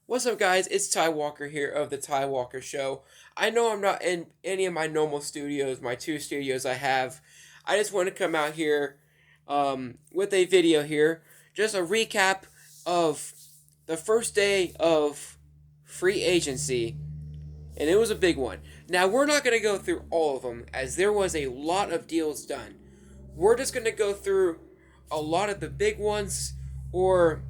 What's up, guys? It's Ty Walker here of The Ty Walker Show. I know I'm not in any of my normal studios, my two studios I have. I just want to come out here with a video here. Just a recap of the first day of free agency, and it was a big one. Now, we're not going to go through all of them, as there was a lot of deals done. We're just going to go through a lot of the big ones, or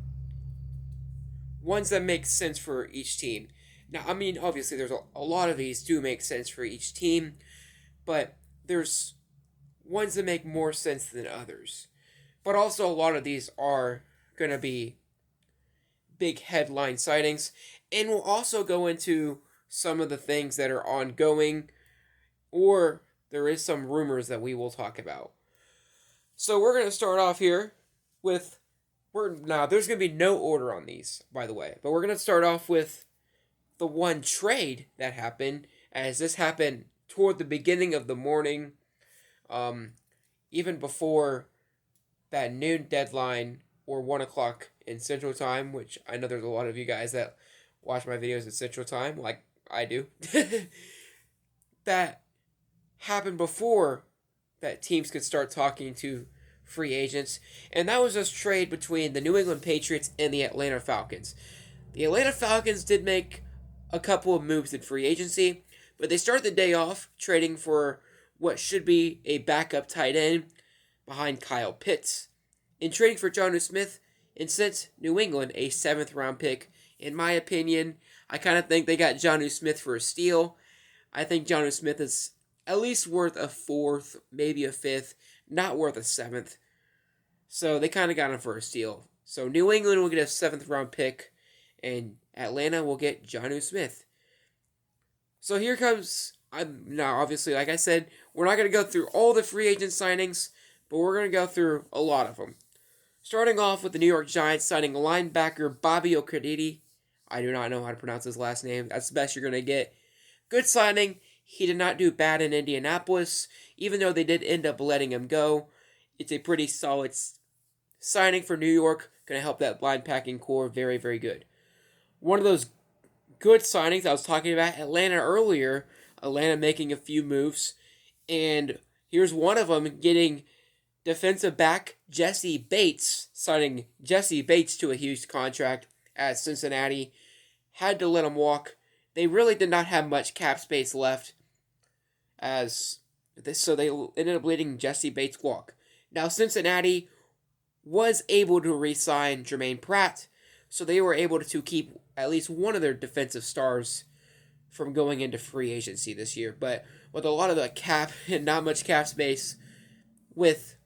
ones that make sense for each team. Now, I mean, obviously, there's a lot of these do make sense for each team, but there's ones that make more sense than others. But also, a lot of these are going to be big headline sightings, and we'll also go into some of the things that are ongoing, or there is some rumors that we will talk about. So we're going to start off here with there's going to be no order on these, by the way, but we're going to start off with the one trade that happened, as this happened toward the beginning of the morning, even before that noon deadline or 1 o'clock in Central Time, which I know there's a lot of you guys that watch my videos at Central Time, like I do. That happened before that teams could start talking to free agents, and that was this trade between the New England Patriots and the Atlanta Falcons. The Atlanta Falcons did make a couple of moves in free agency, but they started the day off trading for what should be a backup tight end behind Kyle Pitts, and trading for Jonnu Smith, and sent New England a 7th round pick. In my opinion, I kind of think they got Jonnu Smith for a steal. I think Jonnu Smith is at least worth a 4th, maybe a 5th, not worth a 7th. So they kind of got him for a steal. So New England will get a 7th round pick, and Atlanta will get Jonnu Smith. So here comes, now obviously, like I said, we're not going to go through all the free agent signings, but we're going to go through a lot of them. Starting off with the New York Giants signing linebacker Bobby Okereke. I do not know how to pronounce his last name. That's the best you're going to get. Good signing. He did not do bad in Indianapolis, even though they did end up letting him go. It's a pretty solid signing for New York. Going to help that linebacking core very, very good. One of those good signings I was talking about, Atlanta earlier. Atlanta making a few moves. And here's one of them, getting defensive back Jessie Bates, signing Jessie Bates to a huge contract at Cincinnati. Had to let him walk. They really did not have much cap space left, so they ended up letting Jessie Bates walk. Now Cincinnati was able to re-sign Jermaine Pratt, so they were able to keep at least one of their defensive stars from going into free agency this year. But with a lot of the cap and not much cap space, with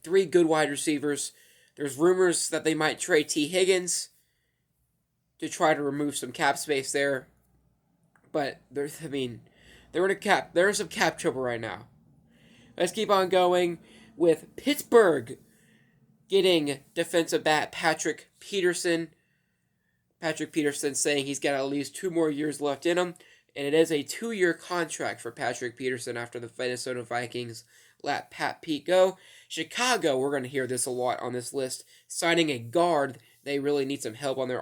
3 good wide receivers, there's rumors that they might trade T. Higgins to try to remove some cap space there. But they're in some cap trouble right now. Let's keep on going with Pittsburgh getting defensive back Patrick Peterson. Patrick Peterson saying he's got at least 2 more years left in him, and it is a 2-year contract for Patrick Peterson after the Minnesota Vikings let Pat Pete go. Chicago, we're going to hear this a lot on this list, signing a guard. They really need some help on their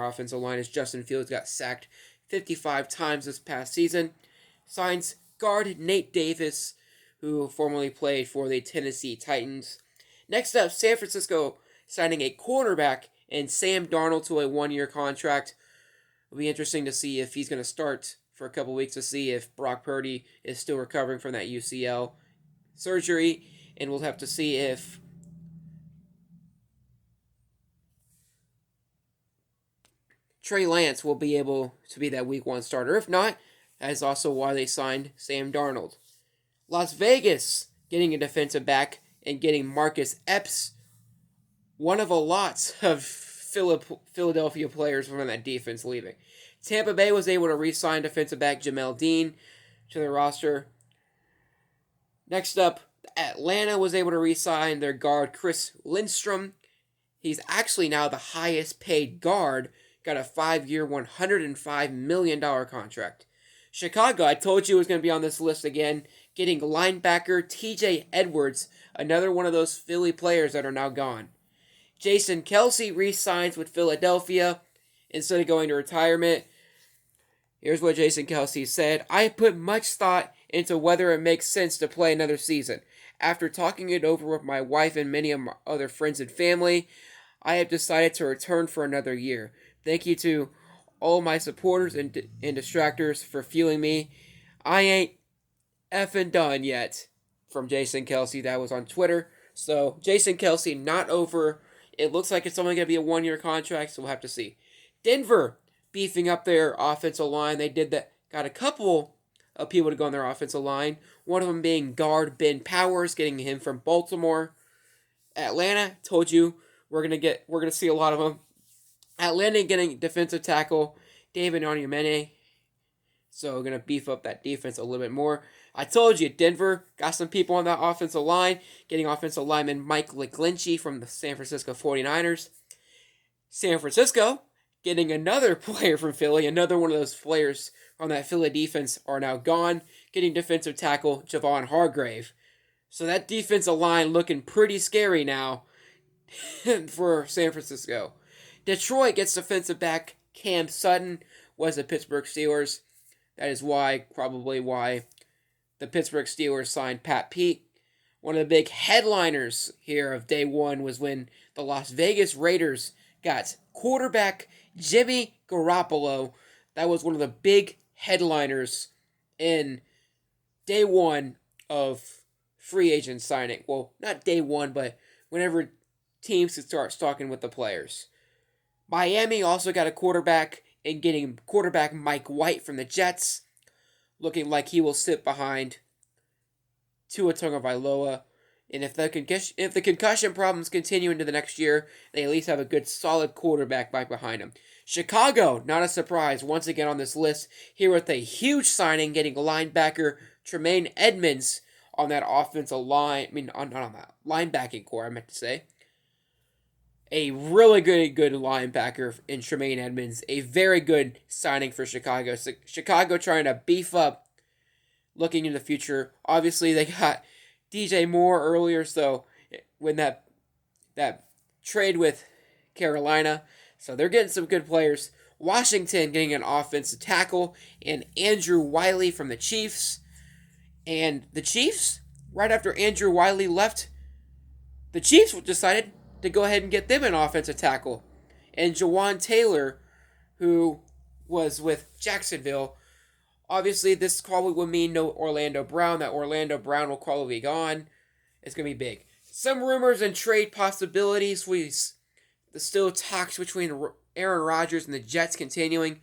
offensive line, as Justin Fields got sacked 55 times this past season. Signs guard Nate Davis, who formerly played for the Tennessee Titans. Next up, San Francisco signing a cornerback and Sam Darnold to a 1-year contract. It'll be interesting to see if he's going to start for a couple weeks, to see if Brock Purdy is still recovering from that UCL surgery, and we'll have to see if Trey Lance will be able to be that week 1 starter. If not, that is also why they signed Sam Darnold. Las Vegas getting a defensive back and getting Marcus Epps, one of a lot of Philadelphia players from that defense leaving. Tampa Bay was able to re-sign defensive back Jamel Dean to their roster. Next up, Atlanta was able to re-sign their guard Chris Lindstrom. He's actually now the highest paid guard, got a 5-year, $105 million contract. Chicago, I told you, was going to be on this list again, getting linebacker TJ Edwards, another one of those Philly players that are now gone. Jason Kelce re-signs with Philadelphia, instead of going to retirement. Here's what Jason Kelce said. I put much thought into whether it makes sense to play another season. After talking it over with my wife and many of my other friends and family, I have decided to return for another year. Thank you to all my supporters and distractors for fueling me. I ain't effing done yet. From Jason Kelce. That was on Twitter. So, Jason Kelce, not over. It looks like it's only going to be a 1-year contract, so we'll have to see. Denver, beefing up their offensive line. They did that. Got a couple of people to go on their offensive line. One of them being guard Ben Powers, getting him from Baltimore. Atlanta, told you we're gonna see a lot of them. Atlanta getting defensive tackle David Onyemene. So we're gonna beef up that defense a little bit more. I told you, Denver got some people on that offensive line, getting offensive lineman Mike McGlinchey from the San Francisco 49ers. San Francisco getting another player from Philly, another one of those players on that Philly defense are now gone, getting defensive tackle Javon Hargrave. So that defensive line looking pretty scary now for San Francisco. Detroit gets defensive back Cam Sutton, was the Pittsburgh Steelers. That is probably why the Pittsburgh Steelers signed Pat Pete. One of the big headliners here of day one was when the Las Vegas Raiders got quarterback Jimmy Garoppolo. That was one of the big headliners in day one of free agent signing. Well, not day one, but whenever teams could start talking with the players. Miami also got a quarterback and getting quarterback Mike White from the Jets, looking like he will sit behind Tua Tagovailoa. And if the concussion problems continue into the next year, they at least have a good solid quarterback back behind him. Chicago, not a surprise, once again on this list, here with a huge signing, getting linebacker Tremaine Edmonds on that offensive line. Not on that linebacking core, I meant to say. A really good linebacker in Tremaine Edmonds. A very good signing for Chicago. So Chicago trying to beef up, looking in the future. Obviously, they got DJ Moore earlier, so when that trade with Carolina, so they're getting some good players. Washington getting an offensive tackle, and Andrew Wiley from the Chiefs. And the Chiefs, right after Andrew Wiley left, the Chiefs decided to go ahead and get them an offensive tackle. And Jawan Taylor, who was with Jacksonville, obviously this probably would mean no Orlando Brown. That Orlando Brown will probably be gone. It's going to be big. Some rumors and trade possibilities. The still talks between Aaron Rodgers and the Jets continuing.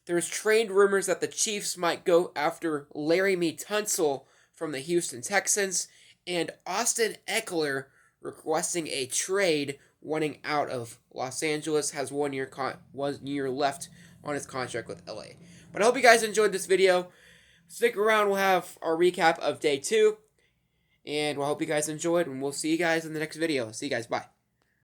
There's trade rumors that the Chiefs might go after Laramie Tunsil from the Houston Texans, and Austin Eckler requesting a trade, wanting out of Los Angeles, has 1 year left on his contract with LA. But I hope you guys enjoyed this video. Stick around, we'll have our recap of day 2, and we'll hope you guys enjoyed, and we'll see you guys in the next video. See you guys, bye.